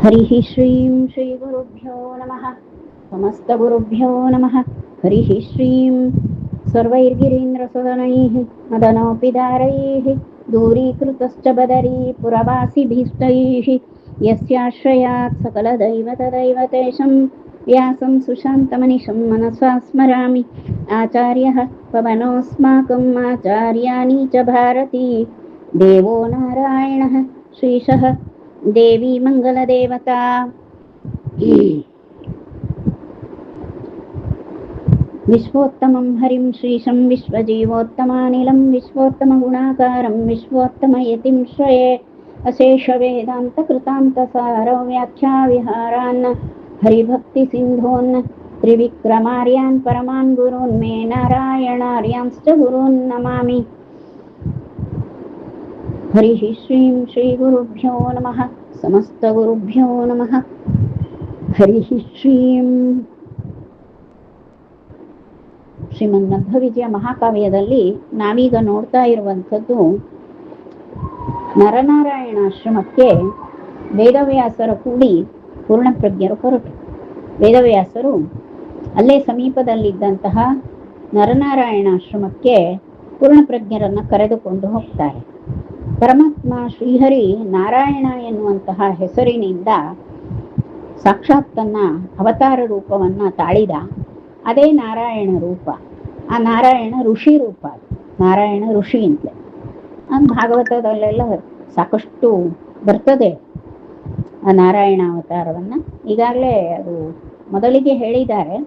हरिः श्रीं श्रीगुरुभ्यो नमः। समस्तगुरुभ्यो नमः। हरिः श्रीं सर्वैर्गिरीन्द्रसदनैः मदनोऽपिदारैः दूरीकृतश्च बदरी पुरवासिभीष्टैः यस्याश्रयात् सकलदैवतदैवतेशं व्यासं सुशान्तमनिशं मनसा स्मरामि। आचार्यः पवनोऽस्माकम् आचार्याणि च भारती देवो नारायणः श्रीशः देवी मंगलदेवता। विश्वोत्तमं हरिं श्रीशं विश्वजीवोत्तमानिलं विश्वोत्तमगुणाकारं विश्वोत्तमयतिं श्रये अशेषवेदान्तकृतान्तसारो व्याख्याविहारान् हरिभक्तिसिन्धून् त्रिविक्रमार्यान् परमान् गुरून् मे नारायणार्यांश्च गुरून् नमामि। हरिः श्रीं श्रीगुरुभ्यो नमः। समस्तगुरुभ्यो नमः। हरिः श्रीं ಶ್ರೀಮನ್ಮಧ್ವವಿಜಯ ಮಹಾಕಾವ್ಯದಲ್ಲಿ ನಾವೀಗ ನೋಡ್ತಾ ಇರುವಂಥದ್ದು ನರನಾರಾಯಣಾಶ್ರಮಕ್ಕೆ ವೇದವ್ಯಾಸರು ಕೂಡಿ ಪೂರ್ಣಪ್ರಜ್ಞರು ಹೊರಟು. ವೇದವ್ಯಾಸರು ಅಲ್ಲೇ ಸಮೀಪದಲ್ಲಿದ್ದಂತಹ ನರನಾರಾಯಣಾಶ್ರಮಕ್ಕೆ ಪೂರ್ಣಪ್ರಜ್ಞರನ್ನು ಕರೆದುಕೊಂಡು ಹೋಗ್ತಾರೆ. ಪರಮಾತ್ಮ ಶ್ರೀಹರಿ ನಾರಾಯಣ ಎನ್ನುವಂತಹ ಹೆಸರಿನಿಂದ ಸಾಕ್ಷಾತ್ ತನ್ನ ಅವತಾರ ರೂಪವನ್ನ ತಾಳಿದ. ಅದೇ ನಾರಾಯಣ ರೂಪ. ಆ ನಾರಾಯಣ ಋಷಿ ರೂಪ. ನಾರಾಯಣ ಋಷಿ ಅಂತಲೇ ಭಾಗವತದಲ್ಲೆಲ್ಲ ಸಾಕಷ್ಟು ಬರ್ತದೆ ಆ ನಾರಾಯಣ ಅವತಾರವನ್ನ. ಈಗಾಗಲೇ ಅದು ಮೊದಲಿಗೆ ಹೇಳಿದ್ದಾರೆ,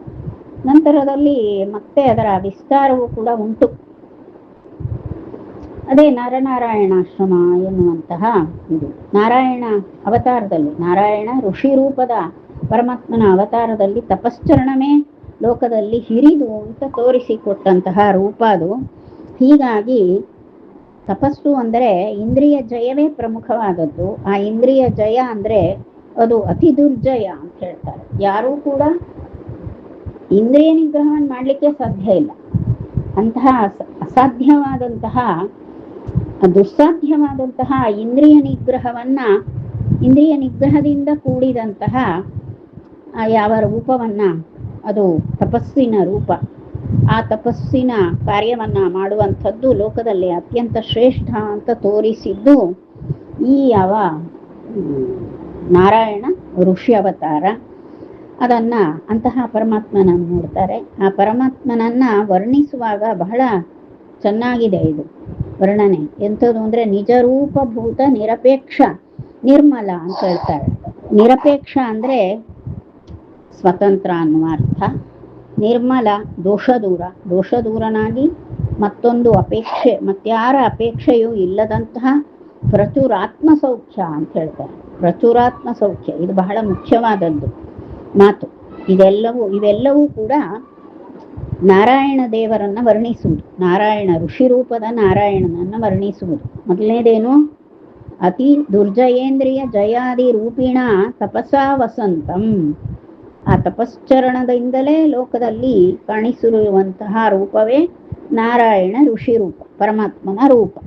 ನಂತರದಲ್ಲಿ ಮತ್ತೆ ಅದರ ವಿಸ್ತಾರವೂ ಕೂಡ ಉಂಟು. ಅದೇ ನರನಾರಾಯಣಾಶ್ರಮ ಎನ್ನುವಂತಹ ಇದು ನಾರಾಯಣ ಅವತಾರದಲ್ಲಿ, ನಾರಾಯಣ ಋಷಿ ರೂಪದ ಪರಮಾತ್ಮನ ಅವತಾರದಲ್ಲಿ ತಪಶ್ಚರಣವೇ ಲೋಕದಲ್ಲಿ ಹಿರಿದು ಅಂತ ತೋರಿಸಿಕೊಟ್ಟಂತಹ ರೂಪ ಅದು. ಹೀಗಾಗಿ ತಪಸ್ಸು ಅಂದರೆ ಇಂದ್ರಿಯ ಜಯವೇ ಪ್ರಮುಖವಾದದ್ದು. ಆ ಇಂದ್ರಿಯ ಜಯ ಅಂದರೆ ಅದು ಅತಿ ದುರ್ಜಯ ಅಂತ ಹೇಳ್ತಾರೆ. ಯಾರೂ ಕೂಡ ಇಂದ್ರಿಯ ನಿಗ್ರಹವನ್ನು ಮಾಡಲಿಕ್ಕೆ ಸಾಧ್ಯ ಇಲ್ಲ. ಅಂತಹ ಅಸಾಧ್ಯವಾದಂತಹ ದುಸ್ಸಾಧ್ಯವಾದಂತಹ ಇಂದ್ರಿಯ ನಿಗ್ರಹದಿಂದ ಕೂಡಿದಂತಹ ಯಾವ ರೂಪವನ್ನ, ಅದು ತಪಸ್ಸಿನ ರೂಪ. ಆ ತಪಸ್ಸಿನ ಕಾರ್ಯವನ್ನ ಮಾಡುವಂಥದ್ದು ಲೋಕದಲ್ಲಿ ಅತ್ಯಂತ ಶ್ರೇಷ್ಠ ಅಂತ ತೋರಿಸಿದ್ದು ಈ ಯಾವ ನಾರಾಯಣ ಋಷಿ ಅವತಾರ. ಅದನ್ನ ಅಂತಹ ಪರಮಾತ್ಮನನ್ನು ನೋಡ್ತಾರೆ. ಆ ಪರಮಾತ್ಮನನ್ನ ವರ್ಣಿಸುವಾಗ ಬಹಳ ಚೆನ್ನಾಗಿದೆ ಇದು ವರ್ಣನೆ. ಎಂಥದ್ದು ಅಂದ್ರೆ ನಿಜರೂಪಭೂತ ನಿರಪೇಕ್ಷ ನಿರ್ಮಲ ಅಂತ ಹೇಳ್ತಾರೆ. ನಿರಪೇಕ್ಷ ಅಂದ್ರೆ ಸ್ವತಂತ್ರ ಅನ್ನುವ ಅರ್ಥ. ನಿರ್ಮಲ ದೋಷದೂರನಾಗಿ ಮತ್ತೊಂದು ಅಪೇಕ್ಷೆ, ಮತ್ಯಾರ ಅಪೇಕ್ಷೆಯೂ ಇಲ್ಲದಂತಹ ಪ್ರಚುರಾತ್ಮ ಸೌಖ್ಯ ಅಂತ ಹೇಳ್ತಾರೆ. ಪ್ರಚುರಾತ್ಮ ಸೌಖ್ಯ ಇದು ಬಹಳ ಮುಖ್ಯವಾದದ್ದು ಮಾತು. ಇವೆಲ್ಲವೂ ಕೂಡ ನಾರಾಯಣ ದೇವರನ್ನ ವರ್ಣಿಸುವುದು, ನಾರಾಯಣ ಋಷಿ ರೂಪದ ನಾರಾಯಣನನ್ನ ವರ್ಣಿಸುವುದು. ಮೊದಲನೇದೇನು, ಅತಿ ದುರ್ಜಯೇಂದ್ರಿಯ ಜಯಾದಿ ರೂಪಿಣ ತಪಸಾ ವಸಂತಂ. ಆ ತಪಶ್ಚರಣದಿಂದಲೇ ಲೋಕದಲ್ಲಿ ಕಾಣಿಸಿರುವಂತಹ ರೂಪವೇ ನಾರಾಯಣ ಋಷಿ ರೂಪ, ಪರಮಾತ್ಮನ ರೂಪ.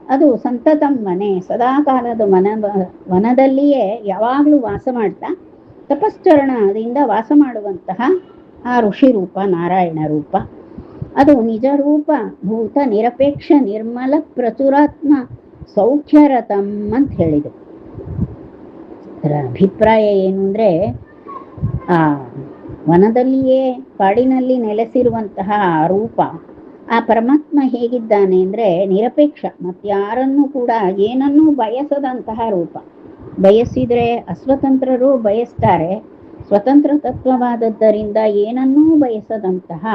ಅದು ಸಂತತಂ ವನೆ, ಸದಾಕಾಲದ ವನದಲ್ಲಿಯೇ ಯಾವಾಗಲೂ ವಾಸ ಮಾಡ್ತಾ ತಪಶ್ಚರಣದಿಂದ ವಾಸ ಮಾಡುವಂತಹ ಆ ಋಷಿ ರೂಪ ನಾರಾಯಣ ರೂಪ. ಅದು ನಿಜ ರೂಪ ಭೂತ ನಿರಪೇಕ್ಷ ನಿರ್ಮಲ ಪ್ರಚುರಾತ್ಮ ಸೌಖ್ಯರತಂ ಅಂತ ಹೇಳಿದೆ. ಅದರ ಅಭಿಪ್ರಾಯ ಏನು ಅಂದ್ರೆ, ಆ ವನದಲ್ಲಿಯೇ ಕಾಡಿನಲ್ಲಿ ನೆಲೆಸಿರುವಂತಹ ರೂಪ, ಆ ಪರಮಾತ್ಮ ಹೇಗಿದ್ದಾನೆ ಅಂದ್ರೆ ನಿರಪೇಕ್ಷ, ಮತ್ಯಾರನ್ನೂ ಕೂಡ ಏನನ್ನೂ ಬಯಸದಂತಹ ರೂಪ. ಬಯಸಿದ್ರೆ ಅಸ್ವತಂತ್ರರು ಬಯಸ್ತಾರೆ, ಸ್ವತಂತ್ರ ತತ್ವವಾದದ್ದರಿಂದ ಏನನ್ನೂ ಬಯಸದಂತಹ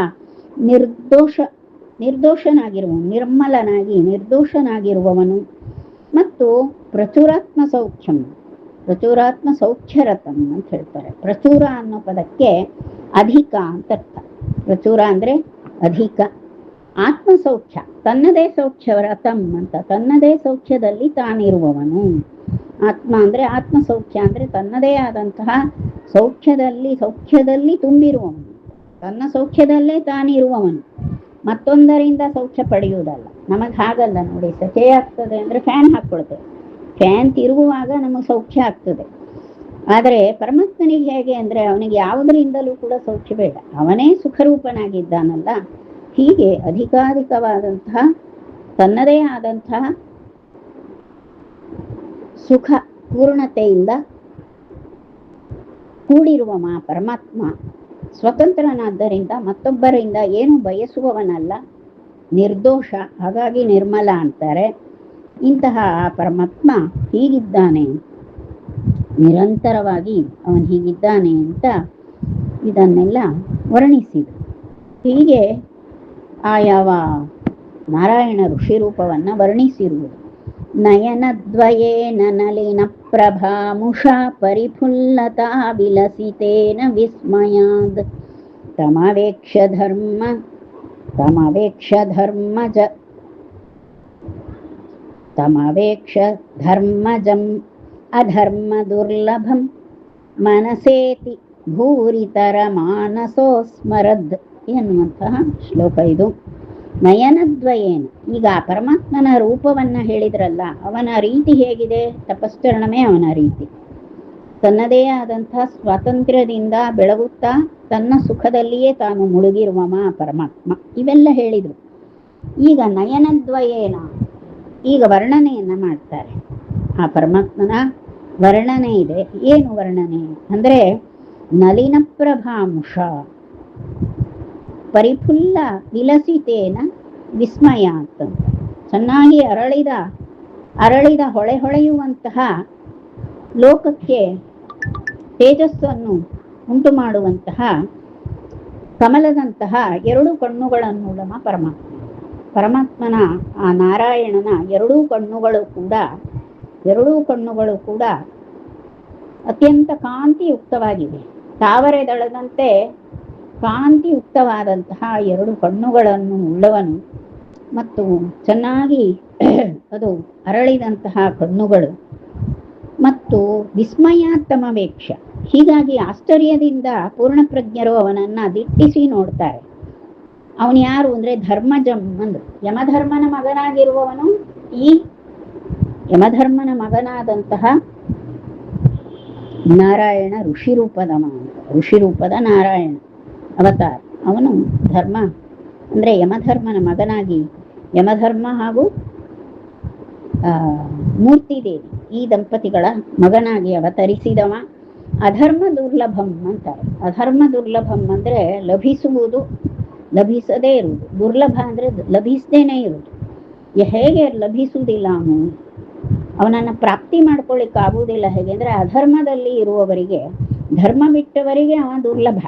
ನಿರ್ದೋಷನಾಗಿರುವವನು, ನಿರ್ಮಲನಾಗಿ ನಿರ್ದೋಷನಾಗಿರುವವನು. ಮತ್ತು ಪ್ರಚುರಾತ್ಮ ಸೌಖ್ಯರತಂ ಅಂತ ಹೇಳ್ತಾರೆ. ಪ್ರಚುರ ಅನ್ನೋ ಪದಕ್ಕೆ ಅಧಿಕ ಅಂತ ಅರ್ಥ. ಪ್ರಚುರ ಅಂದ್ರೆ ಅಧಿಕ. ಆತ್ಮಸೌಖ್ಯ, ತನ್ನದೇ ಸೌಖ್ಯರತಂ ಅಂತ, ತನ್ನದೇ ಸೌಖ್ಯದಲ್ಲಿ ತಾನಿರುವವನು. ಆತ್ಮ ಅಂದ್ರೆ ಆತ್ಮಸೌಖ್ಯ ಅಂದ್ರೆ ತನ್ನದೇ ಆದಂತಹ ಸೌಖ್ಯದಲ್ಲಿ ತುಂಬಿರುವವನು, ತನ್ನ ಸೌಖ್ಯದಲ್ಲೇ ತಾನಿರುವವನು. ಮತ್ತೊಂದರಿಂದ ಸೌಖ್ಯ ಪಡೆಯುವುದಲ್ಲ. ನಮಗೆ ಹಾಗಲ್ಲ ನೋಡಿ. ಸೆಕೆ ಆಗ್ತದೆ ಅಂದ್ರೆ ಫ್ಯಾನ್ ಹಾಕೊಳ್ತೇವೆ, ಫ್ಯಾನ್ ತಿರುಗುವಾಗ ನಮಗೆ ಸೌಖ್ಯ ಆಗ್ತದೆ. ಆದರೆ ಪರಮಾತ್ಮನಿಗೆ ಹೇಗೆ ಅಂದ್ರೆ ಅವನಿಗೆ ಯಾವುದರಿಂದಲೂ ಕೂಡ ಸೌಖ್ಯ ಬೇಡ, ಅವನೇ ಸುಖರೂಪನಾಗಿದ್ದಾನಲ್ಲ. ಹೀಗೆ ಅಧಿಕಾಧಿಕವಾದಂತಹ ತನ್ನದೇ ಆದಂತಹ ಸುಖ ಪೂರ್ಣತೆಯಿಂದ ಕೂಡಿರುವ ಪರಮಾತ್ಮ ಸ್ವತಂತ್ರನಾದ್ದರಿಂದ ಮತ್ತೊಬ್ಬರಿಂದ ಏನು ಬಯಸುವವನಲ್ಲ, ನಿರ್ದೋಷ, ಹಾಗಾಗಿ ನಿರ್ಮಲ ಅಂತಾರೆ. ಇಂತಹ ಪರಮಾತ್ಮ ಹೀಗಿದ್ದಾನೆ, ನಿರಂತರವಾಗಿ ಅವನು ಹೀಗಿದ್ದಾನೆ ಅಂತ ಇದನ್ನೆಲ್ಲ ವರ್ಣಿಸಿದರು. ಹೀಗೆ ಯಾವ ನಾರಾಯಣ ಋಷಿ ರೂಪವನ್ನು ವರ್ಣಿಸಿರುವುದು. ನಯನದ್ವಯೇನ ನಲಿನ ಪ್ರಭಾಮುಷಾ ಪರಿಫುಲ್ಲತಾ ವಿಲಸಿತೇನ ವಿಸ್ಮಯಾದ್ ತಮವೇಕ್ಷ ಧರ್ಮಜಂ ಅಧರ್ಮ ದುರ್ಲಭಂ ಮನಸೇತಿ ಭೂರಿತರ ಮಾನಸೋಸ್ಮರದ್ ಎನ್ನುವಂತಹ ಶ್ಲೋಕ ಇದು. ನಯನದ್ವಯೇನ, ಈಗ ಪರಮಾತ್ಮನ ರೂಪವನ್ನ ಹೇಳಿದ್ರಲ್ಲ, ಅವನ ರೀತಿ ಹೇಗಿದೆ? ತಪಶ್ಚರಣಮೇ ಅವನ ರೀತಿ. ತನ್ನದೇ ಆದಂತಹ ಸ್ವಾತಂತ್ರ್ಯದಿಂದ ಬೆಳಗುತ್ತಾ ತನ್ನ ಸುಖದಲ್ಲಿಯೇ ತಾನು ಮುಳುಗಿರುವ ಪರಮಾತ್ಮ, ಇವೆಲ್ಲ ಹೇಳಿದ್ರು. ಈಗ ನಯನದ್ವಯೇನ, ಈಗ ವರ್ಣನೆಯನ್ನ ಮಾಡ್ತಾರೆ. ಆ ಪರಮಾತ್ಮನ ವರ್ಣನೆ ಇದೆ. ಏನು ವರ್ಣನೆ ಅಂದ್ರೆ, ನಲಿನ ಪ್ರಭಾಂಶ ಪರಿಫುಲ್ಲ ವಿಲಸಿತೇನ ವಿಸ್ಮಯ ಅಂತ, ಚೆನ್ನಾಗಿ ಅರಳಿದ ಹೊಳೆಯುವಂತಹ ಲೋಕಕ್ಕೆ ತೇಜಸ್ಸನ್ನು ಉಂಟು ಮಾಡುವಂತಹ ಕಮಲದಂತಹ ಎರಡು ಕಣ್ಣುಗಳನ್ನುಳ್ಳ ಪರಮಾತ್ಮನ ಆ ನಾರಾಯಣನ ಎರಡೂ ಕಣ್ಣುಗಳು ಕೂಡ ಅತ್ಯಂತ ಕಾಂತಿಯುಕ್ತವಾಗಿವೆ. ತಾವರೆ ದಳದಂತೆ ಕಾಂತಿಯುಕ್ತವಾದಂತಹ ಎರಡು ಕಣ್ಣುಗಳನ್ನು ಉಳ್ಳವನು ಮತ್ತು ಚೆನ್ನಾಗಿ ಅದು ಅರಳಿದಂತಹ ಕಣ್ಣುಗಳು ಮತ್ತು ವಿಸ್ಮಯಾತ್ತಮವೇಕ್ಷ, ಹೀಗಾಗಿ ಆಶ್ಚರ್ಯದಿಂದ ಪೂರ್ಣಪ್ರಜ್ಞರು ಅವನನ್ನ ದಿಟ್ಟಿಸಿ ನೋಡ್ತಾರೆ. ಅವನು ಯಾರು ಅಂದ್ರೆ ಧರ್ಮಜಂ ಅಂದ್ರು. ಯಮಧರ್ಮನ ಮಗನಾಗಿರುವವನು ಈ ಯಮಧರ್ಮನ ಮಗನಾದಂತಹ ನಾರಾಯಣ ಋಷಿರೂಪದ ನಾರಾಯಣ ಅವತಾರ. ಅವನು ಧರ್ಮ ಅಂದ್ರೆ ಯಮಧರ್ಮನ ಮಗನಾಗಿ, ಯಮಧರ್ಮ ಹಾಗೂ ಮೂರ್ತಿದೇವಿ ಈ ದಂಪತಿಗಳ ಮಗನಾಗಿ ಅವತರಿಸಿದವ. ಅಧರ್ಮ ದುರ್ಲಭಂ ಅಂತಾರೆ. ಅಧರ್ಮ ದುರ್ಲಭಂ ಅಂದ್ರೆ ಲಭಿಸುವುದು, ಲಭಿಸದೇ ಇರುವುದು. ದುರ್ಲಭ ಅಂದ್ರೆ ಲಭಿಸದೇನೆ ಇರುವುದು. ಹೇಗೆ ಲಭಿಸುವುದಿಲ್ಲ ಅವನನ್ನು ಪ್ರಾಪ್ತಿ ಮಾಡ್ಕೊಳ್ಳಿಕ್ಕೆ ಆಗುವುದಿಲ್ಲ. ಹೇಗೆ ಅಂದ್ರೆ ಅಧರ್ಮದಲ್ಲಿ ಇರುವವರಿಗೆ, ಧರ್ಮ ಬಿಟ್ಟವರಿಗೆ ಅವ ದುರ್ಲಭ.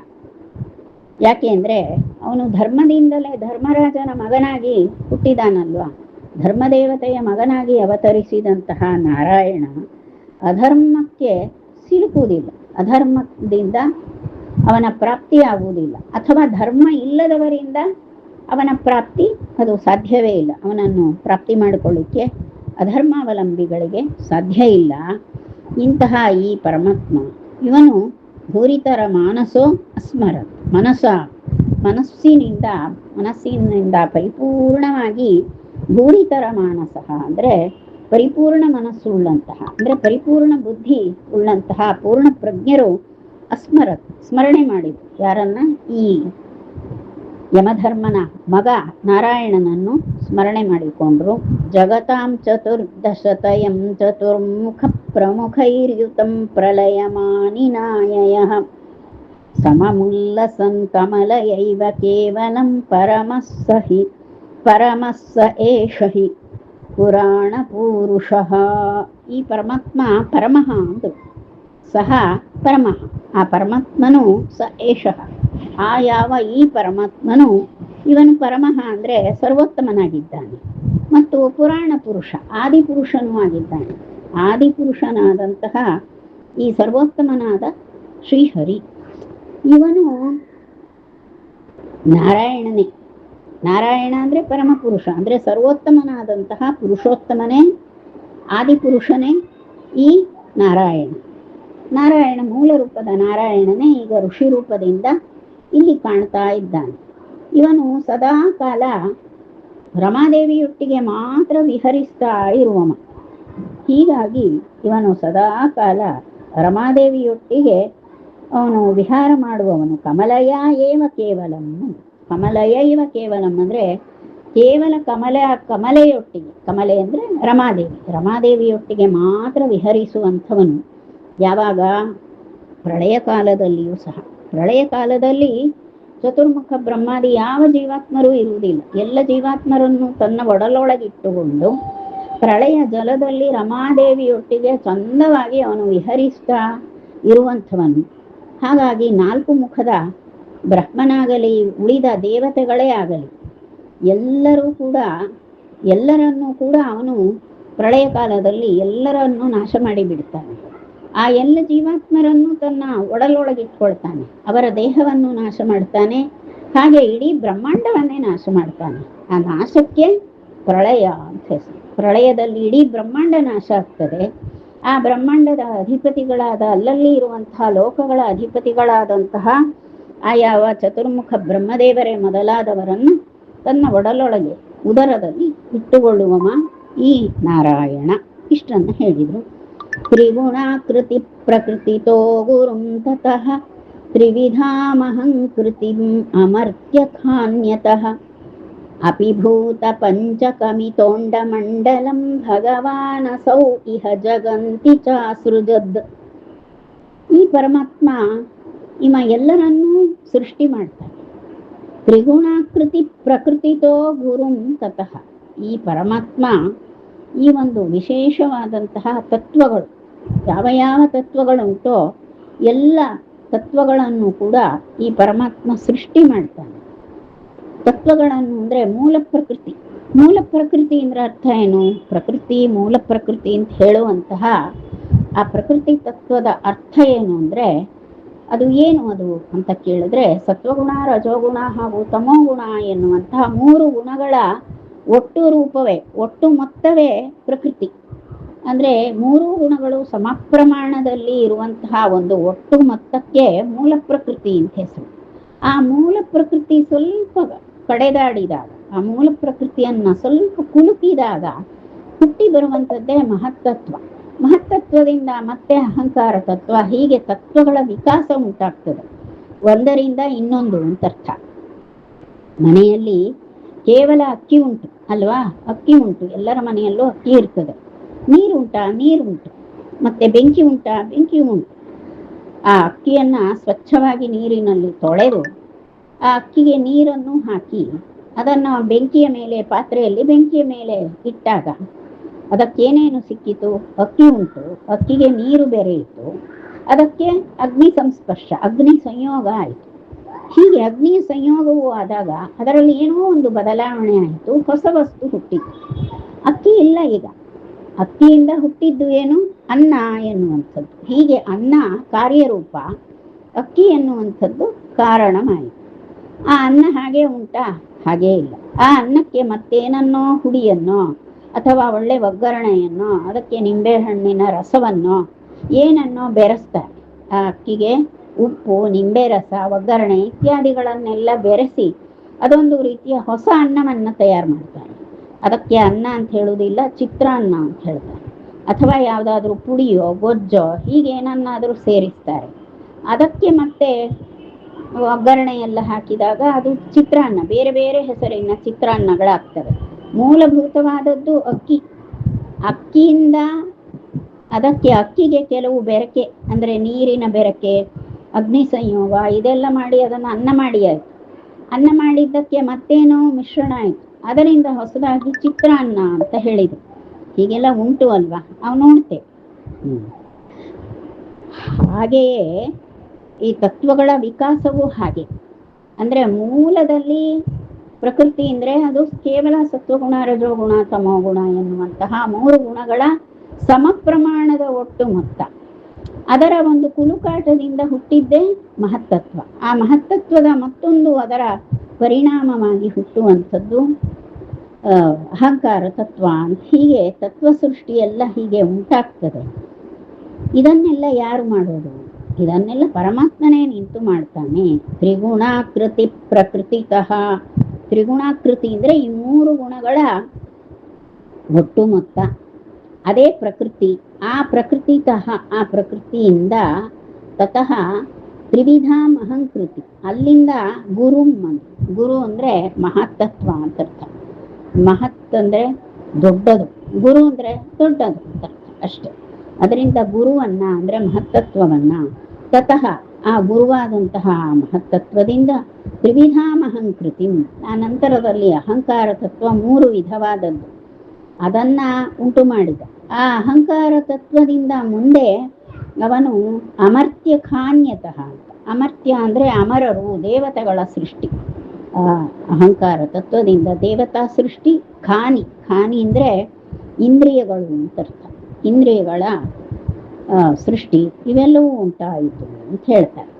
ಯಾಕೆ ಅಂದ್ರೆ ಅವನು ಧರ್ಮದಿಂದಲೇ ಧರ್ಮರಾಜನ ಮಗನಾಗಿ ಹುಟ್ಟಿದಾನಲ್ವಾ. ಧರ್ಮದೇವತೆಯ ಮಗನಾಗಿ ಅವತರಿಸಿದಂತಹ ನಾರಾಯಣ ಅಧರ್ಮಕ್ಕೆ ಸಿಲುಕುವುದಿಲ್ಲ, ಅಧರ್ಮದಿಂದ ಅವನ ಪ್ರಾಪ್ತಿ ಆಗುವುದಿಲ್ಲ. ಅಥವಾ ಧರ್ಮ ಇಲ್ಲದವರಿಂದ ಅವನ ಪ್ರಾಪ್ತಿ ಅದು ಸಾಧ್ಯವೇ ಇಲ್ಲ. ಅವನನ್ನು ಪ್ರಾಪ್ತಿ ಮಾಡಿಕೊಳ್ಳಿಕ್ಕೆ ಅಧರ್ಮಾವಲಂಬಿಗಳಿಗೆ ಸಾಧ್ಯ ಇಲ್ಲ. ಇಂತಹ ಈ ಪರಮಾತ್ಮ ಇವನು ಭೂರಿತರ ಮಾನಸೋ ಅಸ್ಮರ, ಮನಸ್ಸಿನಿಂದ ಪರಿಪೂರ್ಣವಾಗಿ, ಭೂರಿತರ ಮಾನಸ ಅಂದ್ರೆ ಪರಿಪೂರ್ಣ ಮನಸ್ಸು ಉಳ್ಳಂತಹ, ಅಂದ್ರೆ ಪರಿಪೂರ್ಣ ಬುದ್ಧಿ ಉಳ್ಳಂತಹ ಪೂರ್ಣ ಪ್ರಜ್ಞರು ಸ್ಮರಣೆ ಮಾಡಿದ್ರು. ಯಾರನ್ನ? ಈ ಯಮಧರ್ಮನ ಮಗ ನಾರಾಯಣನನ್ನು ಸ್ಮರಣೆ ಮಾಡಿಕೊಂಡ್ರು. ಜಗತಾಂ ಚತುರ್ದಶತಯಂ ಚತುರ್ಮುಖ ಪ್ರಮುಖೈರ್ಯುತಂ ಪ್ರಲಯಮಾನಿನಾಯಯ ಸಮಮುಲ್ಲಸನ್ ಕಮಲಯೈವ ಕೇವಲಂ ಪರಮಸ್ಸ ಏಷ ಹಿ ಪುರಾಣ ಪೂರುಷಃ. ಈ ಪರಮಾತ್ಮ ಪರಮಃ ಅಂದ್ರು. ಸಹ ಪರಮಃ, ಆ ಪರಮಾತ್ಮನು ಸ ಏಷಃ, ಆ ಯಾವ ಈ ಪರಮಾತ್ಮನು ಇವನು ಪರಮಃ ಅಂದ್ರೆ ಸರ್ವೋತ್ತಮನಾಗಿದ್ದಾನೆ ಮತ್ತು ಪುರಾಣ ಪುರುಷ, ಆದಿಪುರುಷನೂ ಆಗಿದ್ದಾನೆ. ಆದಿಪುರುಷನಾದಂತಹ ಈ ಸರ್ವೋತ್ತಮನಾದ ಶ್ರೀಹರಿ ಇವನು ನಾರಾಯಣನೇ. ನಾರಾಯಣ ಅಂದ್ರೆ ಪರಮಪುರುಷ ಅಂದ್ರೆ ಸರ್ವೋತ್ತಮನಾದಂತಹ ಪುರುಷೋತ್ತಮನೇ, ಆದಿಪುರುಷನೇ ಈ ನಾರಾಯಣ ಮೂಲ ರೂಪದ ನಾರಾಯಣನೇ ಈಗ ಋಷಿ ರೂಪದಿಂದ ಇಲ್ಲಿ ಕಾಣ್ತಾ ಇದ್ದಾನೆ. ಇವನು ಸದಾ ಕಾಲ ರಮಾದೇವಿಯೊಟ್ಟಿಗೆ ಮಾತ್ರ ವಿಹರಿಸ್ತಾ ಇರುವವ. ಹೀಗಾಗಿ ಇವನು ಸದಾ ಕಾಲ ರಮಾದೇವಿಯೊಟ್ಟಿಗೆ ಅವನು ವಿಹಾರ ಮಾಡುವವನು. ಕಮಲಯ ಏವ ಕೇವಲಂ, ಕಮಲಯ ಇವ ಕೇವಲಂ ಅಂದ್ರೆ ಕೇವಲ ಕಮಲೆಯೊಟ್ಟಿಗೆ, ಕಮಲೆ ಅಂದ್ರೆ ರಮಾದೇವಿಯೊಟ್ಟಿಗೆ ಮಾತ್ರ ವಿಹರಿಸುವಂಥವನು. ಯಾವಾಗ? ಪ್ರಳಯ ಕಾಲದಲ್ಲಿಯೂ ಸಹ. ಪ್ರಳಯ ಕಾಲದಲ್ಲಿ ಚತುರ್ಮುಖ ಬ್ರಹ್ಮಾದಿ ಯಾವ ಜೀವಾತ್ಮರೂ ಇರುವುದಿಲ್ಲ. ಎಲ್ಲ ಜೀವಾತ್ಮರನ್ನು ತನ್ನ ಒಡಲೊಳಗಿಟ್ಟುಕೊಂಡು ಪ್ರಳಯ ಜಲದಲ್ಲಿ ರಮಾದೇವಿಯೊಟ್ಟಿಗೆ ಚಂದವಾಗಿ ಅವನು ವಿಹರಿಸ್ತಾ ಇರುವಂಥವನು. ಹಾಗಾಗಿ 4 ಮುಖದ ಬ್ರಹ್ಮನಾಗಲಿ ಉಳಿದ ದೇವತೆಗಳೇ ಆಗಲಿ ಎಲ್ಲರನ್ನೂ ಕೂಡ ಅವನು ಪ್ರಳಯ ಕಾಲದಲ್ಲಿ ಎಲ್ಲರನ್ನೂ ನಾಶ ಮಾಡಿಬಿಡ್ತಾನೆ. ಆ ಎಲ್ಲ ಜೀವಾತ್ಮರನ್ನು ತನ್ನ ಒಡಲೊಳಗಿಟ್ಕೊಳ್ತಾನೆ, ಅವರ ದೇಹವನ್ನು ನಾಶ ಮಾಡ್ತಾನೆ, ಹಾಗೆ ಇಡೀ ಬ್ರಹ್ಮಾಂಡವನ್ನೇ ನಾಶ ಮಾಡ್ತಾನೆ. ಆ ನಾಶಕ್ಕೆ ಪ್ರಳಯ ಅಂತ ಹೆಸರು. ಪ್ರಳಯದಲ್ಲಿ ಇಡೀ ಬ್ರಹ್ಮಾಂಡ ನಾಶ ಆಗ್ತದೆ. ಆ ಬ್ರಹ್ಮಾಂಡದ ಅಧಿಪತಿಗಳಾದ, ಅಲ್ಲಲ್ಲಿ ಇರುವಂತಹ ಲೋಕಗಳ ಅಧಿಪತಿಗಳಾದಂತಹ ಯಾವ ಚತುರ್ಮುಖ ಬ್ರಹ್ಮದೇವರೇ ಮೊದಲಾದವರನ್ನು ತನ್ನ ಒಡಲೊಳಗೆ ಉದರದಲ್ಲಿ ಇಟ್ಟುಕೊಳ್ಳುವವ ಈ ನಾರಾಯಣ. ಇಷ್ಟನ್ನು ಹೇಳಿದರು. ತ್ರಿಗುಣಾಕೃತಿ ಪ್ರಕೃತಿತೋ ಗುರುಂ ತತಃ ತ್ರಿವಿಧಾಮಹಂಕೃತಿಂ ಅಮರ್ತ್ಯ ಖಾನ್ಯತಃ ಅಪಿಭೂತ ಪಂಚಕಮಿತೋಂಡಮಂಡಲಂ ಭಗವಾನಸೌ ಇಹ ಜಗಂತಿ ಚಾಸೃಜದ್. ಈ ಪರಮಾತ್ಮ ಎಲ್ಲರನ್ನೂ ಸೃಷ್ಟಿ ಮಾಡ್ತಾನೆ. ತ್ರಿಗುಣಾಕೃತಿ ಪ್ರಕೃತಿತೋ ಗುರುಂ ತತಃ. ಈ ಪರಮಾತ್ಮ ಈ ಒಂದು ವಿಶೇಷವಾದಂತಹ ತತ್ವಗಳು, ಯಾವ ತತ್ವಗಳುಂಟೋ ಎಲ್ಲ ತತ್ವಗಳನ್ನು ಕೂಡ ಈ ಪರಮಾತ್ಮ ಸೃಷ್ಟಿ ಮಾಡ್ತಾನೆ. ತತ್ವಗಳನ್ನು ಅಂದ್ರೆ ಮೂಲ ಪ್ರಕೃತಿ. ಮೂಲ ಪ್ರಕೃತಿ ಅಂದ್ರೆ ಅರ್ಥ ಏನು? ಪ್ರಕೃತಿ, ಮೂಲ ಪ್ರಕೃತಿ ಅಂತ ಹೇಳುವಂತಹ ಆ ಪ್ರಕೃತಿ ತತ್ವದ ಅರ್ಥ ಏನು ಅಂದ್ರೆ, ಅದು ಏನು ಅದು ಅಂತ ಕೇಳಿದ್ರೆ, ಸತ್ವಗುಣ, ರಜೋಗುಣ ಹಾಗೂ ತಮೋಗುಣ ಎನ್ನುವಂತಹ 3 ಗುಣಗಳ ಒಟ್ಟು ರೂಪವೇ, ಒಟ್ಟು ಮೊತ್ತವೇ ಪ್ರಕೃತಿ. ಅಂದ್ರೆ 3 ಗುಣಗಳು ಸಮಪ್ರಮಾಣದಲ್ಲಿ ಇರುವಂತಹ ಒಂದು ಒಟ್ಟು ಮೊತ್ತಕ್ಕೆ ಮೂಲ ಪ್ರಕೃತಿ ಅಂತ ಹೆಸರು. ಆ ಮೂಲ ಪ್ರಕೃತಿ ಸ್ವಲ್ಪ ಕಡೆದಾಡಿದಾಗ, ಆ ಮೂಲ ಪ್ರಕೃತಿಯನ್ನ ಸ್ವಲ್ಪ ಕುಲುಕಿದಾಗ ಹುಟ್ಟಿ ಬರುವಂಥದ್ದೇ ಮಹತ್ತತ್ವ. ಮಹತ್ತತ್ವದಿಂದ ಮತ್ತೆ ಅಹಂಕಾರ ತತ್ವ, ಹೀಗೆ ತತ್ವಗಳ ವಿಕಾಸ ಉಂಟಾಗ್ತದೆ, ಒಂದರಿಂದ ಇನ್ನೊಂದು ಅಂತ ಅರ್ಥ. ಮನೆಯಲ್ಲಿ ಕೇವಲ ಅಕ್ಕಿ ಉಂಟು ಅಲ್ವಾ? ಅಕ್ಕಿ ಉಂಟು, ಎಲ್ಲರ ಮನೆಯಲ್ಲೂ ಅಕ್ಕಿ ಇರ್ತದೆ. ನೀರುಂಟಾ? ನೀರುಂಟು. ಮತ್ತೆ ಬೆಂಕಿ ಉಂಟಾ? ಬೆಂಕಿ ಉಂಟು. ಆ ಅಕ್ಕಿಯನ್ನ ಸ್ವಚ್ಛವಾಗಿ ನೀರಿನಲ್ಲಿ ತೊಳೆದು ಆ ಅಕ್ಕಿಗೆ ನೀರನ್ನು ಹಾಕಿ ಅದನ್ನ ಬೆಂಕಿಯ ಮೇಲೆ, ಪಾತ್ರೆಯಲ್ಲಿ ಬೆಂಕಿಯ ಮೇಲೆ ಇಟ್ಟಾಗ ಅದಕ್ಕೇನೇನು ಸಿಕ್ಕಿತು? ಅಕ್ಕಿ ಉಂಟು, ಅಕ್ಕಿಗೆ ನೀರು ಬೆರೆಯಿತು, ಅದಕ್ಕೆ ಅಗ್ನಿ ಸಂಸ್ಪರ್ಶ, ಅಗ್ನಿ ಸಂಯೋಗ ಆಯಿತು. ಹೀಗೆ ಅಗ್ನಿಯ ಸಂಯೋಗವೂ ಆದಾಗ ಅದರಲ್ಲಿ ಏನೋ ಒಂದು ಬದಲಾವಣೆ ಆಯಿತು, ಹೊಸ ವಸ್ತು ಹುಟ್ಟಿತು. ಅಕ್ಕಿ ಇಲ್ಲ ಈಗ. ಅಕ್ಕಿಯಿಂದ ಹುಟ್ಟಿದ್ದು ಏನು? ಅನ್ನ ಎನ್ನುವಂಥದ್ದು. ಹೀಗೆ ಅನ್ನ ಕಾರ್ಯರೂಪ, ಅಕ್ಕಿ ಎನ್ನುವಂಥದ್ದು ಕಾರಣವಾಯಿತು. ಆ ಅನ್ನ ಹಾಗೆ ಉಂಟಾ? ಹಾಗೇ ಇಲ್ಲ. ಆ ಅನ್ನಕ್ಕೆ ಮತ್ತೇನನ್ನೋ, ಹುಡಿಯನ್ನೋ ಅಥವಾ ಒಳ್ಳೆ ಒಗ್ಗರಣೆಯನ್ನೋ, ಅದಕ್ಕೆ ನಿಂಬೆಹಣ್ಣಿನ ರಸವನ್ನೋ ಏನನ್ನೋ ಬೆರೆಸ್ತಾರೆ. ಆ ಅಕ್ಕಿಗೆ ಉಪ್ಪು, ನಿಂಬೆ ರಸ, ಒಗ್ಗರಣೆ ಇತ್ಯಾದಿಗಳನ್ನೆಲ್ಲ ಬೆರೆಸಿ ಅದೊಂದು ರೀತಿಯ ಹೊಸ ಅನ್ನವನ್ನು ತಯಾರು ಮಾಡ್ತಾರೆ. ಅದಕ್ಕೆ ಅನ್ನ ಅಂತ ಹೇಳುವುದಿಲ್ಲ, ಚಿತ್ರಾನ್ನ ಅಂತ ಹೇಳ್ತಾರೆ. ಅಥವಾ ಯಾವುದಾದ್ರೂ ಪುಡಿಯೋ ಗೊಜ್ಜೋ ಹೀಗೇನನ್ನಾದರೂ ಸೇರಿಸ್ತಾರೆ. ಅದಕ್ಕೆ ಮತ್ತೆ ಒಗ್ಗರಣೆ ಎಲ್ಲ ಹಾಕಿದಾಗ ಅದು ಚಿತ್ರಾನ್ನ, ಬೇರೆ ಬೇರೆ ಹೆಸರಿನ ಚಿತ್ರಾನ್ನಗಳಾಗ್ತವೆ. ಮೂಲಭೂತವಾದದ್ದು ಅಕ್ಕಿ. ಅಕ್ಕಿಯಿಂದ ಅಕ್ಕಿಗೆ ಕೆಲವು ಬೆರಕೆ ಅಂದ್ರೆ ನೀರಿನ ಬೆರಕೆ, ಅಗ್ನಿ ಸಂಯೋಗ ಇದೆಲ್ಲ ಮಾಡಿ ಅದನ್ನು ಅನ್ನ ಮಾಡಿ ಆಯ್ತು. ಅನ್ನ ಮಾಡಿದ್ದಕ್ಕೆ ಮತ್ತೇನೋ ಮಿಶ್ರಣ ಆಯ್ತು, ಅದರಿಂದ ಹೊಸದಾಗಿ ಚಿತ್ರಾನ್ನ ಅಂತ ಹೇಳಿದ್ರು. ಹೀಗೆಲ್ಲ ಉಂಟು ಅಲ್ವಾ? ನಾವು ನೋಡ್ತೇವೆ. ಹಾಗೆಯೇ ಈ ತತ್ವಗಳ ವಿಕಾಸವೂ ಹಾಗೆ. ಅಂದ್ರೆ ಮೂಲದಲ್ಲಿ ಪ್ರಕೃತಿ ಅಂದ್ರೆ ಅದು ಕೇವಲ ಸತ್ವಗುಣ, ರಜೋಗುಣ, ತಮೋಗುಣ ಎನ್ನುವಂತಹ 3 ಗುಣಗಳ ಸಮಪ್ರಮಾಣದ ಒಟ್ಟು ಮೊತ್ತ. ಅದರ ಒಂದು ಕುಲುಕಾಟದಿಂದ ಹುಟ್ಟಿದ್ದೇ ಮಹತ್ತತ್ವ. ಆ ಮಹತ್ತತ್ವದ ಮತ್ತೊಂದು ಅದರ ಪರಿಣಾಮವಾಗಿ ಹುಟ್ಟುವಂಥದ್ದು ಅಹಂಕಾರ ತತ್ವ ಅಂತ. ಹೀಗೆ ತತ್ವ ಸೃಷ್ಟಿಯೆಲ್ಲ ಹೀಗೆ ಉಂಟಾಗ್ತದೆ. ಇದನ್ನೆಲ್ಲ ಯಾರು ಮಾಡೋದು? ಇದನ್ನೆಲ್ಲ ಪರಮಾತ್ಮನೇ ನಿಂತು ಮಾಡ್ತಾನೆ. ತ್ರಿಗುಣಾಕೃತಿ ಪ್ರಕೃತಿತಃ. ತ್ರಿಗುಣಾಕೃತಿ ಅಂದ್ರೆ ಈ 3 ಗುಣಗಳ ಒಟ್ಟು ಮೊತ್ತ, ಅದೇ ಪ್ರಕೃತಿ ಆ ಪ್ರಕೃತಿತಃ ಆ ಪ್ರಕೃತಿಯಿಂದ ತತಃ ತ್ರಿವಿಧಾಂ ಅಹಂಕೃತಿ ಅಲ್ಲಿಂದ ಗುರುಂ ಅಂತ. ಗುರು ಅಂದ್ರೆ ಮಹತ್ತತ್ವ ಅಂತ ಅರ್ಥ. ಮಹತ್ ಅಂದ್ರೆ ದೊಡ್ಡದು, ಗುರು ಅಂದ್ರೆ ದೊಡ್ಡದು ಅಂತ ಅರ್ಥ ಅಷ್ಟೆ. ಅದರಿಂದ ಗುರುವನ್ನ ಅಂದ್ರೆ ಮಹತ್ತತ್ವವನ್ನ ತತಃ ಆ ಗುರುವಾದಂತಹ ಮಹತ್ತತ್ವದಿಂದ ತ್ರಿವಿಧಾಂ ಅಹಂಕೃತಿ ಆ ನಂತರದಲ್ಲಿ ಅಹಂಕಾರ ತತ್ವ 3 ವಿಧವಾದದ್ದು ಅದನ್ನ ಉಂಟು ಮಾಡಿದ. ಆ ಅಹಂಕಾರ ತತ್ವದಿಂದ ಮುಂದೆ ಅವನು ಅಮರ್ತ್ಯ ಖಾನ್ಯತಃ ಅಂತ. ಅಮರ್ತ್ಯ ಅಂದ್ರೆ ಅಮರರು, ದೇವತೆಗಳ ಸೃಷ್ಟಿ. ಆ ಅಹಂಕಾರ ತತ್ವದಿಂದ ದೇವತಾ ಸೃಷ್ಟಿ. ಖಾನಿ, ಖಾನಿ ಅಂದ್ರೆ ಇಂದ್ರಿಯಗಳು ಅಂತ ಅರ್ಥ. ಇಂದ್ರಿಯಗಳ ಸೃಷ್ಟಿ ಇವೆಲ್ಲವೂ ಉಂಟಾಯಿತು ಅಂತ ಹೇಳ್ತಾರೆ.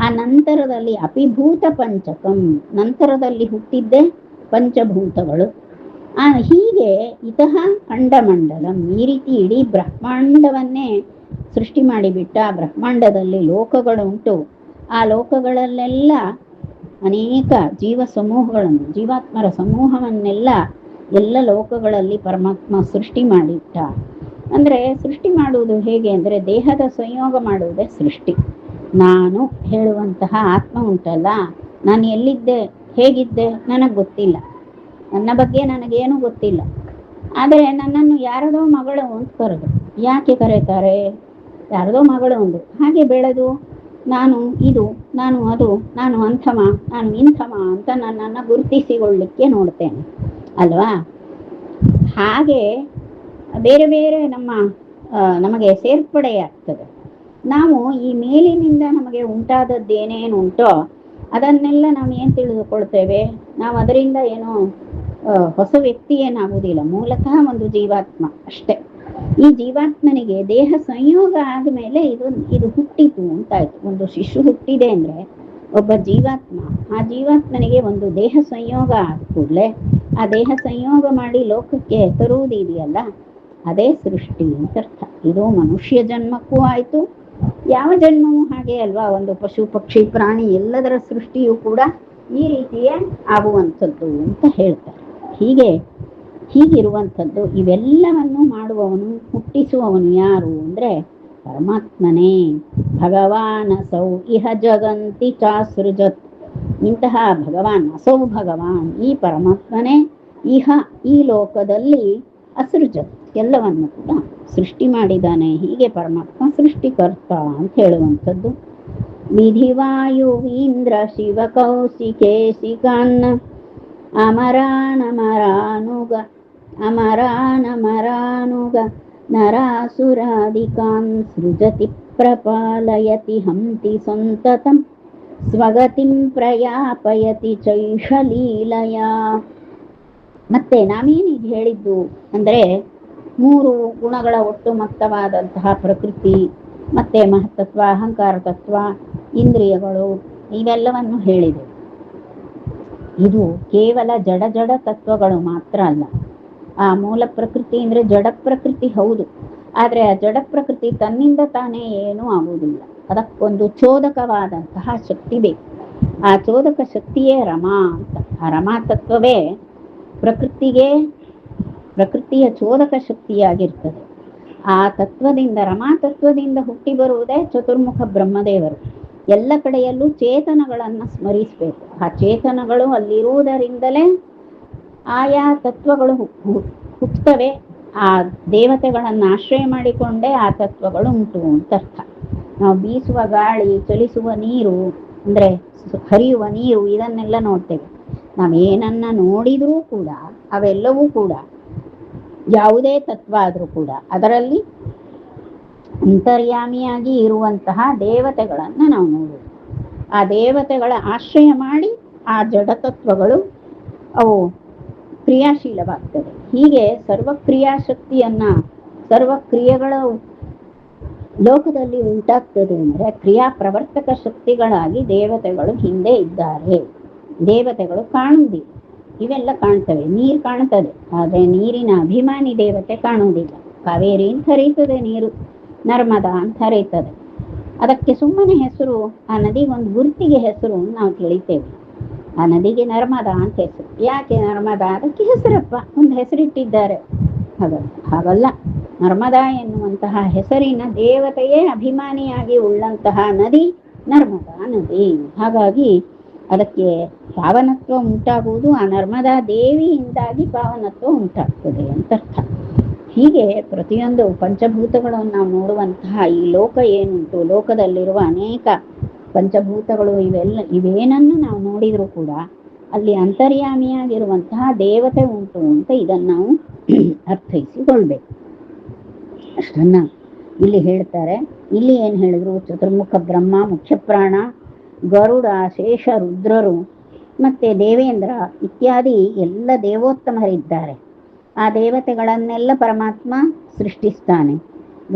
ಆ ನಂತರದಲ್ಲಿ ಅಪಿಭೂತ ಪಂಚಕಂ, ನಂತರದಲ್ಲಿ ಹುಟ್ಟಿದ್ದೆ ಪಂಚಭೂತಗಳು. ಹೀಗೆ ಇತಃ ಖಂಡಮಂಡಲಂ, ಈ ರೀತಿ ಇಡೀ ಬ್ರಹ್ಮಾಂಡವನ್ನೇ ಸೃಷ್ಟಿ ಮಾಡಿಬಿಟ್ಟ. ಬ್ರಹ್ಮಾಂಡದಲ್ಲಿ ಲೋಕಗಳು ಉಂಟು. ಆ ಲೋಕಗಳಲ್ಲೆಲ್ಲ ಅನೇಕ ಜೀವ ಸಮೂಹಗಳನ್ನು, ಜೀವಾತ್ಮರ ಸಮೂಹವನ್ನೆಲ್ಲ ಎಲ್ಲ ಲೋಕಗಳಲ್ಲಿ ಪರಮಾತ್ಮ ಸೃಷ್ಟಿ ಮಾಡಿಟ್ಟ. ಅಂದ್ರೆ ಸೃಷ್ಟಿ ಮಾಡುವುದು ಹೇಗೆ ಅಂದ್ರೆ ದೇಹದ ಸಂಯೋಗ ಮಾಡುವುದೇ ಸೃಷ್ಟಿ. ನಾನು ಹೇಳುವಂತಹ ಆತ್ಮ ಉಂಟಲ್ಲ, ನಾನು ಎಲ್ಲಿದ್ದೆ ಹೇಗಿದ್ದೆ ನನಗೆ ಗೊತ್ತಿಲ್ಲ, ನನ್ನ ಬಗ್ಗೆ ನನಗೇನು ಗೊತ್ತಿಲ್ಲ. ಆದರೆ ನನ್ನನ್ನು ಯಾರದೋ ಮಗಳು ಅಂತ ಕರೆದು, ಯಾಕೆ ಕರೀತಾರೆ? ಯಾರದೋ ಮಗಳು ಒಂದು ಹಾಗೆ ಬೆಳೆದು ನಾನು ಇದು, ನಾನು ಅದು, ನಾನು ಅಂಥಮ, ನಾನು ಇಂಥಮ ಅಂತ ನನ್ನನ್ನು ಗುರುತಿಸಿಕೊಳ್ಳಿಕ್ಕೆ ನೋಡ್ತೇನೆ ಅಲ್ವಾ? ಹಾಗೆ ಬೇರೆ ಬೇರೆ ನಮಗೆ ಸೇರ್ಪಡೆಯಾಗ್ತದೆ. ನಾವು ಈ ಮೇಲಿನಿಂದ ನಮಗೆ ಉಂಟಾದದ್ದೇನೇನು ಉಂಟೋ ಅದನ್ನೆಲ್ಲ ನಾವು ಏನು ತಿಳಿದುಕೊಳ್ತೇವೆ? ನಾವು ಅದರಿಂದ ಏನೋ ಹೊಸ ವ್ಯಕ್ತಿ ಏನಾಗುವುದಿಲ್ಲ, ಮೂಲತಃ ಒಂದು ಜೀವಾತ್ಮ ಅಷ್ಟೇ. ಈ ಜೀವಾತ್ಮನಿಗೆ ದೇಹ ಸಂಯೋಗ ಆದಮೇಲೆ ಇದು ಹುಟ್ಟಿತು ಅಂತಾಯ್ತು. ಒಂದು ಶಿಶು ಹುಟ್ಟಿದೆ ಅಂದ್ರೆ ಒಬ್ಬ ಜೀವಾತ್ಮ, ಆ ಜೀವಾತ್ಮನಿಗೆ ಒಂದು ದೇಹ ಸಂಯೋಗ ಆದ ಕೂಡಲೇ ಆ ದೇಹ ಸಂಯೋಗ ಮಾಡಿ ಲೋಕಕ್ಕೆ ತರುವುದಿದೆಯಲ್ಲ, ಅದೇ ಸೃಷ್ಟಿ ಅಂತ ಅರ್ಥ. ಇದು ಮನುಷ್ಯ ಜನ್ಮಕ್ಕೂ ಆಯ್ತು, ಯಾವ ಜನ್ಮವೂ ಹಾಗೆ ಅಲ್ವಾ? ಒಂದು ಪಶು ಪಕ್ಷಿ ಪ್ರಾಣಿ ಎಲ್ಲದರ ಸೃಷ್ಟಿಯೂ ಕೂಡ ಈ ರೀತಿಯೇ ಆಗುವಂಥದ್ದು ಅಂತ ಹೇಳ್ತಾರೆ. ಹೀಗಿರುವಂಥದ್ದು ಇವೆಲ್ಲವನ್ನು ಮಾಡುವವನು, ಹುಟ್ಟಿಸುವವನು ಯಾರು ಅಂದ್ರೆ ಪರಮಾತ್ಮನೇ. ಭಗವಾನ್ ಅಸೌ ಇಹ ಜಗಂತಿ ಚಾಸೃಜತ್, ಇಂತಹ ಭಗವಾನ್, ಅಸೌ ಭಗವಾನ್ ಈ ಪರಮಾತ್ಮನೇ ಇಹ ಈ ಲೋಕದಲ್ಲಿ ಅಸೃಜತ್ ಎಲ್ಲವನ್ನು ಕೂಡ ಸೃಷ್ಟಿ ಮಾಡಿದ್ದಾನೆ. ಹೀಗೆ ಪರಮಾತ್ಮ ಸೃಷ್ಟಿಕರ್ತ ಅಂತ ಹೇಳುವಂಥದ್ದು. ವಿಧಿವಾಯು ಇಂದ್ರ ಶಿವ ಕೌಶಿಕೇಶಿಕಾನ್ನ ಅಮರಾನಮರಾನುಗ ನರಾಸುರಾದಿಕಾನ್ ಸೃಜತಿ ಪ್ರಪಾಲಯತಿ ಹಂತಿ ಸಂತತಂ ಸ್ವಗತಿಂ ಪ್ರಯಾಪಯತಿ ಚೈಷಲೀಲಯ. ಮತ್ತೆ ನಾವೇನೀಗ ಹೇಳಿದ್ದು ಅಂದ್ರೆ 3 ಗುಣಗಳ ಒಟ್ಟು ಮೊತ್ತವಾದಂತಹ ಪ್ರಕೃತಿ, ಮತ್ತೆ ಮಹತ್ತತ್ವ, ಅಹಂಕಾರ ತತ್ವ, ಇಂದ್ರಿಯಗಳು ಇವೆಲ್ಲವನ್ನು ಹೇಳಿದೆ. ಇದು ಕೇವಲ ಜಡ ತತ್ವಗಳು ಮಾತ್ರ ಅಲ್ಲ. ಆ ಮೂಲ ಪ್ರಕೃತಿ ಅಂದ್ರೆ ಜಡ ಪ್ರಕೃತಿ ಹೌದು, ಆದ್ರೆ ಆ ಜಡ ಪ್ರಕೃತಿ ತನ್ನಿಂದ ತಾನೇ ಏನೂ ಆಗುವುದಿಲ್ಲ. ಅದಕ್ಕೊಂದು ಚೋದಕವಾದಂತಹ ಶಕ್ತಿ ಬೇಕು. ಆ ಚೋದಕ ಶಕ್ತಿಯೇ ರಮಾ ಅಂತ. ಆ ರಮಾ ತತ್ವವೇ ಪ್ರಕೃತಿಯ ಚೋದಕ ಶಕ್ತಿಯಾಗಿರ್ತದೆ. ಆ ತತ್ವದಿಂದ, ರಮಾ ತತ್ವದಿಂದ ಹುಟ್ಟಿ ಬರುವುದೇ ಚತುರ್ಮುಖ ಬ್ರಹ್ಮದೇವರು. ಎಲ್ಲ ಕಡೆಯಲ್ಲೂ ಚೇತನಗಳನ್ನ ಸ್ಮರಿಸಬೇಕು. ಆ ಚೇತನಗಳು ಅಲ್ಲಿರುವುದರಿಂದಲೇ ಆಯಾ ತತ್ವಗಳು ಹುಟ್ಟುತ್ತವೆ. ಆ ದೇವತೆಗಳನ್ನ ಆಶ್ರಯ ಮಾಡಿಕೊಂಡೇ ಆ ತತ್ವಗಳು ಉಂಟು ಅಂತ ಅರ್ಥ. ನಾವು ಬೀಸುವ ಗಾಳಿ, ಚಲಿಸುವ ನೀರು ಅಂದ್ರೆ ಹರಿಯುವ ನೀರು ಇದನ್ನೆಲ್ಲ ನೋಡ್ತೇವೆ. ನಾವೇನನ್ನ ನೋಡಿದ್ರೂ ಕೂಡ ಅವೆಲ್ಲವೂ ಕೂಡ ಯಾವುದೇ ತತ್ವ ಆದ್ರೂ ಕೂಡ ಅದರಲ್ಲಿ ಅಂತರ್ಯಾಮಿಯಾಗಿ ಇರುವಂತಹ ದೇವತೆಗಳನ್ನ ನಾವು ನೋಡುವುದು. ಆ ದೇವತೆಗಳ ಆಶ್ರಯ ಮಾಡಿ ಆ ಜಡತತ್ವಗಳು ಅವು ಕ್ರಿಯಾಶೀಲವಾಗ್ತದೆ. ಹೀಗೆ ಸರ್ವಕ್ರಿಯಾಶಕ್ತಿಯನ್ನ, ಸರ್ವಕ್ರಿಯೆಗಳ ಲೋಕದಲ್ಲಿ ಉಂಟಾಗ್ತದೆ ಅಂದ್ರೆ ಕ್ರಿಯಾ ಪ್ರವರ್ತಕ ಶಕ್ತಿಗಳಾಗಿ ದೇವತೆಗಳು ಹಿಂದೆ ಇದ್ದಾರೆ. ದೇವತೆಗಳು ಕಾಣುವುದಿಲ್ಲ, ಇವೆಲ್ಲ ಕಾಣ್ತವೆ. ನೀರು ಕಾಣ್ತದೆ, ಆದರೆ ನೀರಿನ ಅಭಿಮಾನಿ ದೇವತೆ ಕಾಣುವುದಿಲ್ಲ. ಕಾವೇರಿ ಅಂತ ಹರಿಯುತ್ತದೆ ನೀರು, ನರ್ಮದಾ ಅಂತ ಹರಿಯುತ್ತದೆ. ಅದಕ್ಕೆ ಸುಮ್ಮನೆ ಹೆಸರು, ಆ ನದಿಗೆ ಒಂದು ಗುರುತಿಗೆ ಹೆಸರು ನಾವು ತಿಳಿತೇವೆ. ಆ ನದಿಗೆ ನರ್ಮದಾ ಅಂತ ಹೆಸರು. ಯಾಕೆ ನರ್ಮದಾ? ಅದಕ್ಕೆ ಹೆಸರಪ್ಪ, ಒಂದು ಹೆಸರಿಟ್ಟಿದ್ದಾರೆ. ಹಾಗಲ್ಲ, ನರ್ಮದಾ ಎನ್ನುವಂತಹ ಹೆಸರಿನ ದೇವತೆಯೇ ಅಭಿಮಾನಿಯಾಗಿ ಉಳ್ಳಂತಹ ನದಿ ನರ್ಮದಾ ನದಿ. ಹಾಗಾಗಿ ಅದಕ್ಕೆ ಪಾವನತ್ವ ಉಂಟಾಗುವುದು ಆ ನರ್ಮದಾ ದೇವಿಯಿಂದಾಗಿ ಪಾವನತ್ವ ಉಂಟಾಗ್ತದೆ ಅಂತ ಅರ್ಥ. ಹೀಗೆ ಪ್ರತಿಯೊಂದು ಪಂಚಭೂತಗಳನ್ನು ನಾವು ನೋಡುವಂತಹ ಈ ಲೋಕ ಏನುಂಟು, ಲೋಕದಲ್ಲಿರುವ ಅನೇಕ ಪಂಚಭೂತಗಳು ಇವೇನನ್ನು ನಾವು ನೋಡಿದರೂ ಕೂಡ ಅಲ್ಲಿ ಅಂತರ್ಯಾಮಿಯಾಗಿರುವಂತಹ ದೇವತೆ ಉಂಟು ಅಂತ ಇದನ್ನು ನಾವು ಅರ್ಥೈಸಿಕೊಳ್ಬೇಕು. ಅಷ್ಟನ್ನ ಇಲ್ಲಿ ಹೇಳ್ತಾರೆ. ಇಲ್ಲಿ ಏನು ಹೇಳಿದ್ರು, ಚತುರ್ಮುಖ ಬ್ರಹ್ಮ, ಮುಖ್ಯ ಪ್ರಾಣ, ಗರುಡ, ಶೇಷ, ರುದ್ರರು ಮತ್ತೆ ದೇವೇಂದ್ರ ಇತ್ಯಾದಿ ಎಲ್ಲ ದೇವೋತ್ತಮರಿದ್ದಾರೆ. ಆ ದೇವತೆಗಳನ್ನೆಲ್ಲ ಪರಮಾತ್ಮ ಸೃಷ್ಟಿಸ್ತಾನೆ.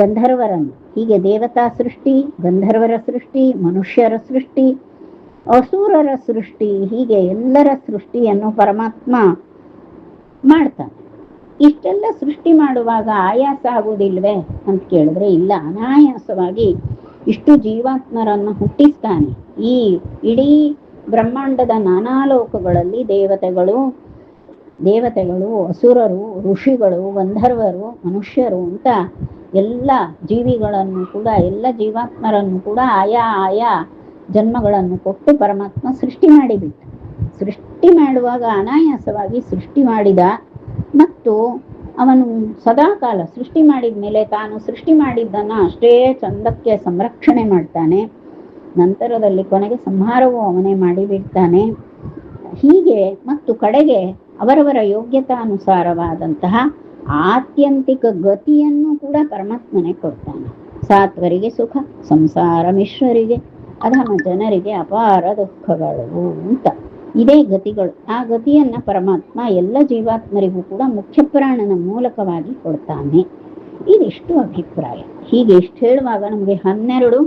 ಗಂಧರ್ವರನ್ನು ಹೀಗೆ ದೇವತಾ ಸೃಷ್ಟಿ, ಗಂಧರ್ವರ ಸೃಷ್ಟಿ, ಮನುಷ್ಯರ ಸೃಷ್ಟಿ, ಅಸುರರ ಸೃಷ್ಟಿ, ಹೀಗೆ ಎಲ್ಲರ ಸೃಷ್ಟಿಯನ್ನು ಪರಮಾತ್ಮ ಮಾಡ್ತಾನೆ. ಇಷ್ಟೆಲ್ಲ ಸೃಷ್ಟಿ ಮಾಡುವಾಗ ಆಯಾಸ ಆಗುವುದಿಲ್ವೇ ಅಂತ ಕೇಳಿದ್ರೆ ಇಲ್ಲ, ಅನಾಯಾಸವಾಗಿ ಇಷ್ಟು ಜೀವಾತ್ಮರನ್ನು ಹುಟ್ಟಿಸ್ತಾನೆ. ಈ ಇಡೀ ಬ್ರಹ್ಮಾಂಡದ ನಾನಾ ಲೋಕಗಳಲ್ಲಿ ದೇವತೆಗಳು, ಅಸುರರು, ಋಷಿಗಳು, ಗಂಧರ್ವರು, ಮನುಷ್ಯರು ಅಂತ ಎಲ್ಲ ಜೀವಿಗಳನ್ನು ಕೂಡ, ಎಲ್ಲ ಜೀವಾತ್ಮರನ್ನು ಕೂಡ ಆಯಾ ಜನ್ಮಗಳನ್ನು ಕೊಟ್ಟು ಪರಮಾತ್ಮ ಸೃಷ್ಟಿ ಮಾಡಿಬಿಟ್ಟ. ಸೃಷ್ಟಿ ಮಾಡುವಾಗ ಅನಾಯಾಸವಾಗಿ ಸೃಷ್ಟಿ ಮಾಡಿದ ಮತ್ತು ಅವನು ಸದಾಕಾಲ ಸೃಷ್ಟಿ ಮಾಡಿದ ಮೇಲೆ ತಾನು ಸೃಷ್ಟಿ ಮಾಡಿದ್ದನ್ನು ಅಷ್ಟೇ ಚಂದಕ್ಕೆ ಸಂರಕ್ಷಣೆ ಮಾಡ್ತಾನೆ. ನಂತರದಲ್ಲಿ ಕೊನೆಗೆ ಸಂಹಾರವೂ ಅವನೇ ಮಾಡಿಬಿಡ್ತಾನೆ. ಹೀಗೆ ಮತ್ತು ಕಡೆಗೆ ಅವರವರ ಯೋಗ್ಯತಾನುಸಾರವಾದಂತಹ ಆತ್ಯಂತಿಕ ಗತಿಯನ್ನು ಕೂಡ ಪರಮಾತ್ಮನೇ ಕೊಡ್ತಾನೆ. ಸಾತ್ವರಿಗೆ ಸುಖ, ಸಂಸಾರ ಮಿಶ್ರರಿಗೆ, ಅಧಮ ಜನರಿಗೆ ಅಪಾರ ದುಃಖಗಳು ಅಂತ ಇದೇ ಗತಿಗಳು. ಆ ಗತಿಯನ್ನ ಪರಮಾತ್ಮ ಎಲ್ಲ ಜೀವಾತ್ಮರಿಗೂ ಕೂಡ ಮುಖ್ಯ ಪ್ರಾಣನ ಮೂಲಕವಾಗಿ ಕೊಡ್ತಾನೆ. ಇದಿಷ್ಟು ಅಭಿಪ್ರಾಯ. ಹೀಗೆ ಇಷ್ಟು ಹೇಳುವಾಗ ನಮಗೆ 12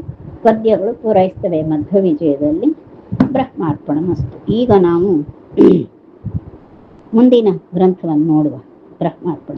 ಪದ್ಯಗಳು ಪೂರೈಸ್ತವೆ ಮಧ್ವ ವಿಜಯದಲ್ಲಿ. ಬ್ರಹ್ಮಾರ್ಪಣ ಮಸ್ತು. ಈಗ ನಾವು ಮುಂದಿನ ಗ್ರಂಥವನ್ನು ನೋಡುವ. ಬ್ರಹ್ಮಾರ್ಪಣ.